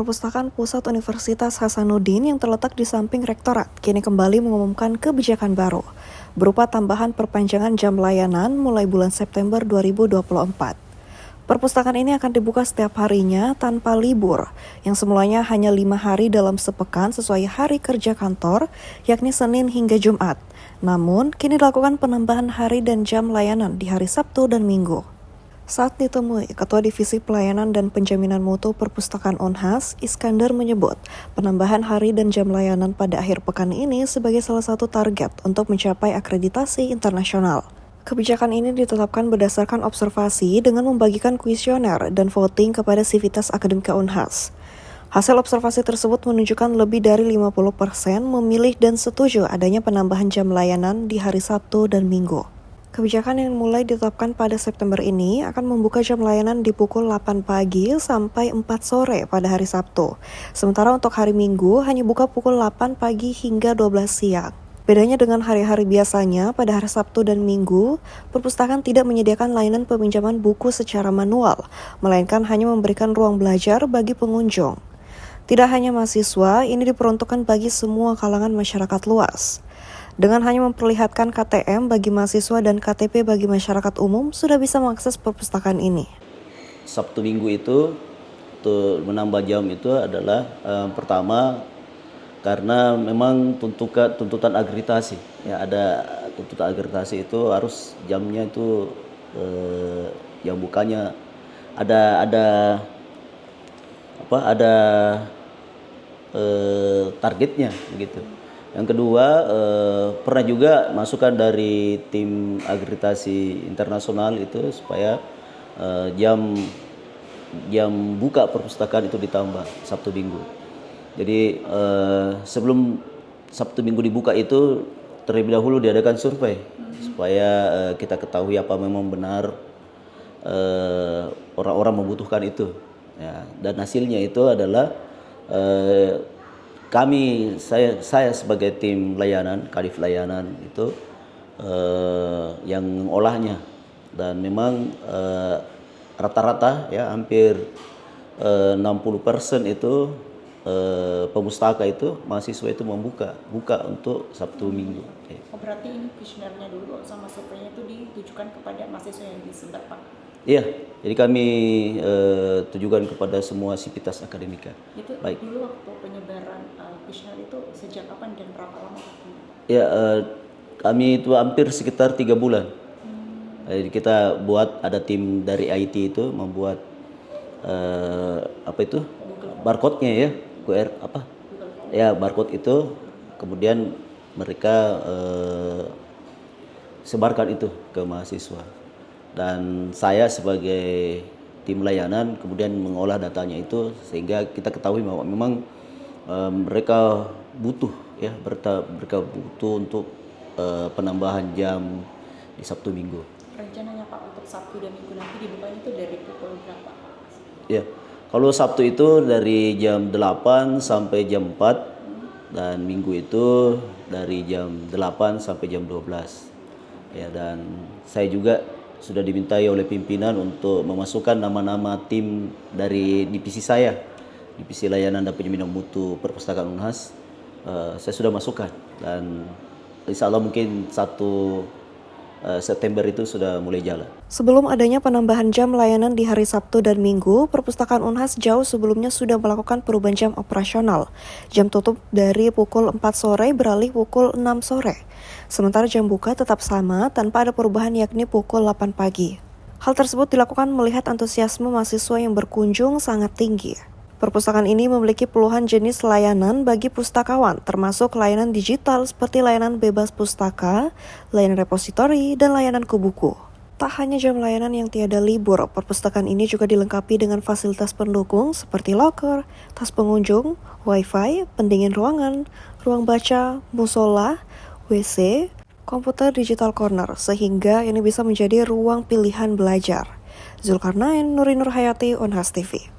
Perpustakaan Pusat Universitas Hasanuddin yang terletak di samping Rektorat kini kembali mengumumkan kebijakan baru, berupa tambahan perpanjangan jam layanan mulai bulan September 2024. Perpustakaan ini akan dibuka setiap harinya tanpa libur, yang semulanya hanya 5 hari dalam sepekan sesuai hari kerja kantor, yakni Senin hingga Jumat. Namun, kini dilakukan penambahan hari dan jam layanan di hari Sabtu dan Minggu. Saat ditemui, Ketua Divisi Pelayanan dan Penjaminan Mutu Perpustakaan Unhas, Iskandar menyebut penambahan hari dan jam layanan pada akhir pekan ini sebagai salah satu target untuk mencapai akreditasi internasional. Kebijakan ini ditetapkan berdasarkan observasi dengan membagikan kuesioner dan voting kepada Sivitas Akademika Unhas. Hasil observasi tersebut menunjukkan lebih dari 50% memilih dan setuju adanya penambahan jam layanan di hari Sabtu dan Minggu. Kebijakan yang mulai ditetapkan pada September ini akan membuka jam layanan di pukul 8 pagi sampai 4 sore pada hari Sabtu. Sementara untuk hari Minggu hanya buka pukul 8 pagi hingga 12 siang. Bedanya dengan hari-hari biasanya, pada hari Sabtu dan Minggu, perpustakaan tidak menyediakan layanan peminjaman buku secara manual, melainkan hanya memberikan ruang belajar bagi pengunjung. Tidak hanya mahasiswa, ini diperuntukkan bagi semua kalangan masyarakat luas. Dengan hanya memperlihatkan KTM bagi mahasiswa dan KTP bagi masyarakat umum, sudah bisa mengakses perpustakaan ini. Sabtu Minggu itu untuk menambah jam itu adalah pertama karena memang tuntutan akreditasi. Ya, ada tuntutan akreditasi itu harus jamnya itu yang bukanya ada targetnya begitu. Yang kedua, pernah juga masukan dari tim akreditasi internasional itu supaya jam buka perpustakaan itu ditambah Sabtu Minggu. Jadi sebelum Sabtu Minggu dibuka itu terlebih dahulu diadakan survei supaya kita ketahui apa memang benar orang-orang membutuhkan itu. Ya, dan hasilnya itu adalah saya sebagai tim layanan, kadif layanan itu yang mengolahnya, dan memang rata-rata ya hampir 60% itu pemustaka itu mahasiswa itu buka untuk Sabtu Minggu. Oh, berarti ini kuesionernya dulu sama surveinya itu ditujukan kepada mahasiswa yang disebar, Pak? Iya, jadi kami tujukan kepada semua sivitas akademika. Itu baik. Dulu waktu penyebaran kuesioner itu sejak kapan dan berapa lama? Ya, kami itu hampir sekitar 3 bulan. Jadi kita buat, ada tim dari IT itu membuat barcode-nya ya, QR ya, barcode itu, kemudian mereka sebarkan itu ke mahasiswa. Dan saya sebagai tim layanan kemudian mengolah datanya itu sehingga kita ketahui bahwa memang mereka butuh untuk penambahan jam di Sabtu Minggu. Rencananya Pak untuk Sabtu dan Minggu nanti dibukanya itu dari pukul berapa? Ya, kalau Sabtu itu dari jam 8 sampai jam 4 dan Minggu itu dari jam 8 sampai jam 12. Ya, dan saya juga sudah dimintai oleh pimpinan untuk memasukkan nama-nama tim dari divisi saya, Divisi Layanan dan Penjaminan Mutu Perpustakaan Unhas. Saya sudah masukkan, dan insya Allah mungkin 1 September itu sudah mulai jalan. Sebelum adanya penambahan jam layanan di hari Sabtu dan Minggu, Perpustakaan Unhas jauh sebelumnya sudah melakukan perubahan jam operasional. Jam tutup dari pukul 4 sore beralih pukul 6 sore. Sementara jam buka tetap sama tanpa ada perubahan, yakni pukul 8 pagi. Hal tersebut dilakukan melihat antusiasme mahasiswa yang berkunjung sangat tinggi. Perpustakaan ini memiliki puluhan jenis layanan bagi pustakawan, termasuk layanan digital seperti layanan bebas pustaka, layanan repositori, dan layanan kubuku. Tak hanya jam layanan yang tiada libur, perpustakaan ini juga dilengkapi dengan fasilitas pendukung seperti loker, tas pengunjung, wifi, pendingin ruangan, ruang baca, musola, WC, komputer digital corner, sehingga ini bisa menjadi ruang pilihan belajar. Zulkarnain, Nurinur Hayati, Unhas TV.